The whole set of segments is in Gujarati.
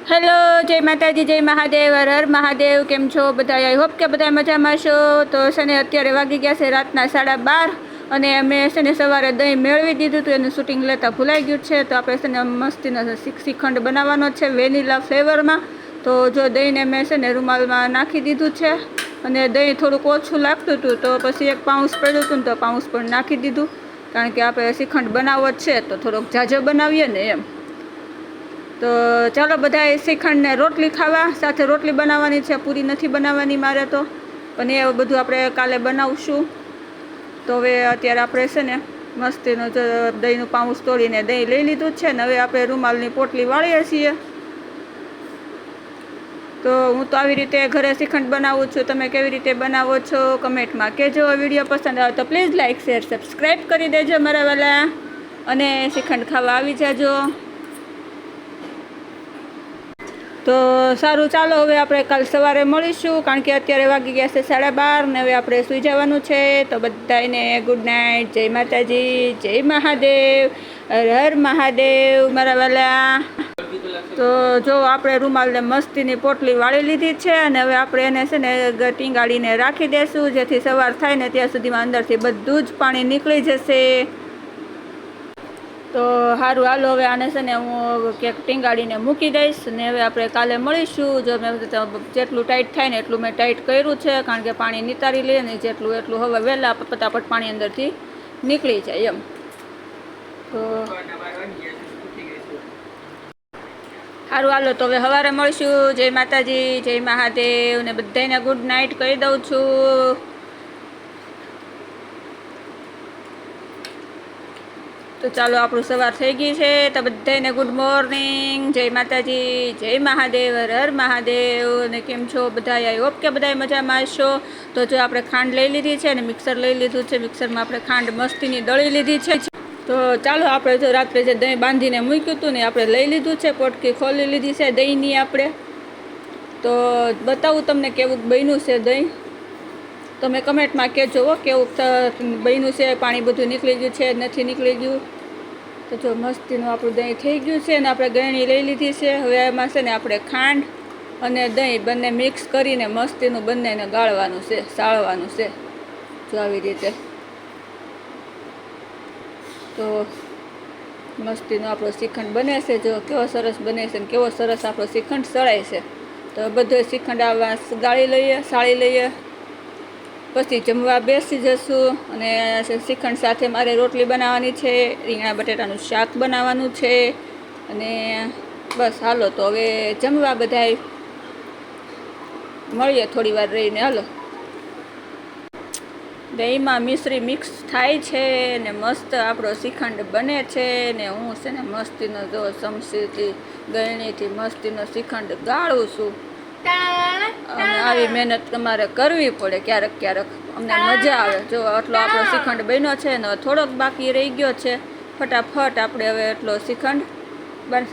હેલો, જય માતાજી, જય મહાદેવ, હર હર મહાદેવ. કેમ છો બધા? આઈ હોપ કે બધા મજામાં છો. તો છે ને અત્યારે વાગી ગયા છે રાતના 12:30 અને અમે છે ને સવારે દહીં મેળવી દીધું હતું. એનું શૂટિંગ લેતા ભૂલાઈ ગયું છે. તો આપણે છે ને મસ્તીનો શ્રીખંડ બનાવવાનો છે વેનીલા ફ્લેવરમાં. તો જો દહીંને મેં છે ને રૂમાલમાં નાખી દીધું છે અને દહીં થોડુંક ઓછું લાગતું હતું તો પછી 1 પાઉસ પડ્યું હતું ને તો પાઉસ પણ નાખી દીધું, કારણ કે આપણે શ્રીખંડ બનાવવો જ છે તો થોડોક ઝાઝો બનાવીએ ને એમ. તો ચાલો બધા શ્રીખંડને રોટલી ખાવા. સાથે રોટલી બનાવવાની છે, પૂરી નથી બનાવવાની મારે તો, પણ એ બધું આપણે કાલે બનાવશું. તો હવે અત્યારે આપણે છે ને મસ્તીનું દહીંનું પાઉસ તોડીને દહીં લઈ લીધું છે ને હવે આપણે રૂમાલની પોટલી વાળીએ છીએ. તો હું તો આવી રીતે ઘરે શ્રીખંડ બનાવું છું. તમે કેવી રીતે બનાવો છો કમેન્ટમાં કહેજો. વિડીયો પસંદ આવે તો પ્લીઝ લાઇક, શેર, સબસ્ક્રાઈબ કરી દેજો મારા વાલા, અને શ્રીખંડ ખાવા આવી જાજો. તો સારું, ચાલો હવે આપણે કાલ સવારે મળીશું, કારણ કે અત્યારે વાગી ગયા છે 12:30 ને હવે આપણે સૂઈ જવાનું છે. તો બધાને ગુડ નાઇટ, જય માતાજી, જય મહાદેવ, હર હર મહાદેવ મારા વાલા. તો જો આપણે રૂમાલને મસ્તીની પોટલી વાળી લીધી છે અને હવે આપણે એને છે ને ટીંગાડીને રાખી દેશું, જેથી સવાર થાય ને ત્યાં સુધીમાં અંદરથી બધું જ પાણી નીકળી જશે. તો સારું, હાલો હવે આને છે ને હું કેક ટીંગાડીને મૂકી દઈશ ને હવે આપણે કાલે મળીશું. જો મેં જેટલું ટાઈટ થાય ને એટલું મેં ટાઈટ કર્યું છે, કારણ કે પાણી નિતારી લે ને જેટલું એટલું હવે વહેલા ફટાફટ પાણી અંદરથી નીકળી જાય એમ. તો સારું, હાલો તો હવે સવારે મળીશું. જય માતાજી, જય મહાદેવ ને બધાને ગુડ નાઇટ કહી દઉં છું. તો ચાલો, આપણું સવાર થઈ ગઈ છે. તો બધાને ગુડ મોર્નિંગ, જય માતાજી, જય મહાદેવ, હર હર મહાદેવ. અને કેમ છો બધા? આઈ હોપ કે બધા મજામાં છો. તો જો આપણે ખાંડ લઈ લીધી છે અને મિક્સર લઈ લીધું છે. મિક્સરમાં આપણે ખાંડ મસ્તીની દળી લીધી છે. તો ચાલો, આપણે જો રાત્રે જે દહીં બાંધીને મૂક્યું હતું ને આપણે લઈ લીધું છે, પોટકી ખોલી લીધી છે દહીંની આપણે. તો બતાવું તમને કેવું બન્યું છે દહીં. તમે કમેન્ટમાં કહેજો કેવું બન્યું છે, પાણી બધું નીકળી ગયું છે નથી નીકળી ગયું. તો જો મસ્તીનું આપણું દહીં થઈ ગયું છે અને આપણે ગળણી લઈ લીધી છે. હવે એમાં છે ને આપણે ખાંડ અને દહીં બંને મિક્સ કરીને મસ્તીનું બંનેને ગાળવાનું છે, સાળવાનું છે, જો આવી રીતે. તો મસ્તીનો આપણો શ્રીખંડ બને છે, જો કેવો સરસ બને છે ને કેવો સરસ આપણો શ્રીખંડ સળાય છે. તો બધો શ્રીખંડ આવા ગાળી લઈએ, સાળી લઈએ, પછી જમવા બેસી જશું. અને શ્રીખંડ સાથે મારે રોટલી બનાવવાની છે, રીંગણા બટેટાનું શાક બનાવવાનું છે, અને બસ હાલો તો હવે જમવા બધાય મળીએ થોડી વાર રહીને. હાલો, દહીંમાં મિશ્રી મિક્સ થાય છે ને મસ્ત આપણો શ્રીખંડ બને છે ને હું છે ને મસ્તીનો જો ચમચીથી ગળણીથી મસ્તીનો શ્રીખંડ ગાળું છું. અને આવી મહેનત તમારે કરવી પડે ક્યારેક ક્યારેક, અમને મજા આવે. જો આટલો આપણો શ્રીખંડ બન્યો છે ને થોડોક બાકી રહી ગયો છે. ફટાફટ આપણે હવે એટલો શ્રીખંડ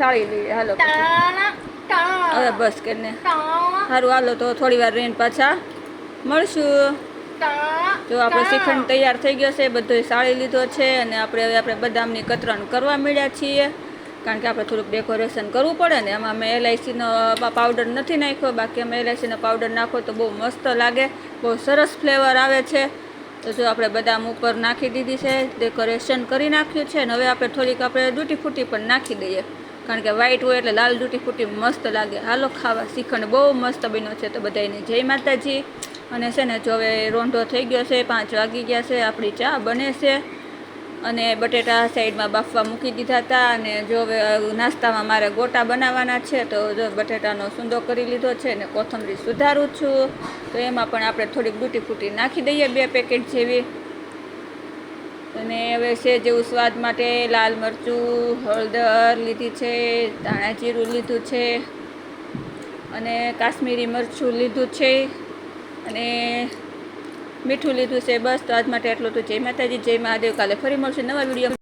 સાળી લઈએ. હાલો હવે બસ કરીને સારું, હાલો તો થોડી વાર રહીને પાછા મળશું. જો આપણો શ્રીખંડ તૈયાર થઈ ગયો છે, બધો સાળી લીધો છે અને આપણે બદામની કતરણ કરવા માંડ્યા છીએ, કારણ કે આપણે થોડુંક ડેકોરેશન કરવું પડે ને. એમાં મેં એલાયચીનો પાવડર નથી નાખ્યો, બાકી અમે એલાયચીનો પાવડર નાખો તો બહુ મસ્ત લાગે, બહુ સરસ ફ્લેવર આવે છે. તો જો આપણે બદામ ઉપર નાખી દીધી છે, ડેકોરેશન કરી નાખ્યું છે. અને હવે આપણે થોડીક ડૂટી ફૂટી પણ નાખી દઈએ, કારણ કે વ્હાઈટ હોય એટલે લાલ ડૂટી ફૂટી મસ્ત લાગે. હાલો ખાવા, શ્રીખંડ બહુ મસ્ત બન્યો છે. તો બધાને જય માતાજી. અને છે ને જો હવે રોંઢો થઈ ગયો છે, 5 વાગી ગયા છે, આપણી ચા બને છે. અને બટેટા સાઈડમાં બાફવા મૂકી દીધા હતા. અને જો હવે નાસ્તામાં મારે ગોટા બનાવવાના છે, તો જો બટેટાનો સૂંદો કરી લીધો છે ને કોથમરી સુધારું છું. તો એમાં પણ આપણે થોડીક ડૂટી ફૂટી નાખી દઈએ, 2 પેકેટ જેવી. અને હવે છે જેવું સ્વાદ માટે લાલ મરચું, હળદર લીધી છે, ધાણા જીરું લીધું છે, અને કાશ્મીરી મરચું લીધું છે, અને મીઠું લીધું છે. બસ તો આજ માટે એટલું. તો જય માતાજી, જય મહાદેવ. કાલે ફરી મળશું નવા વિડીયો.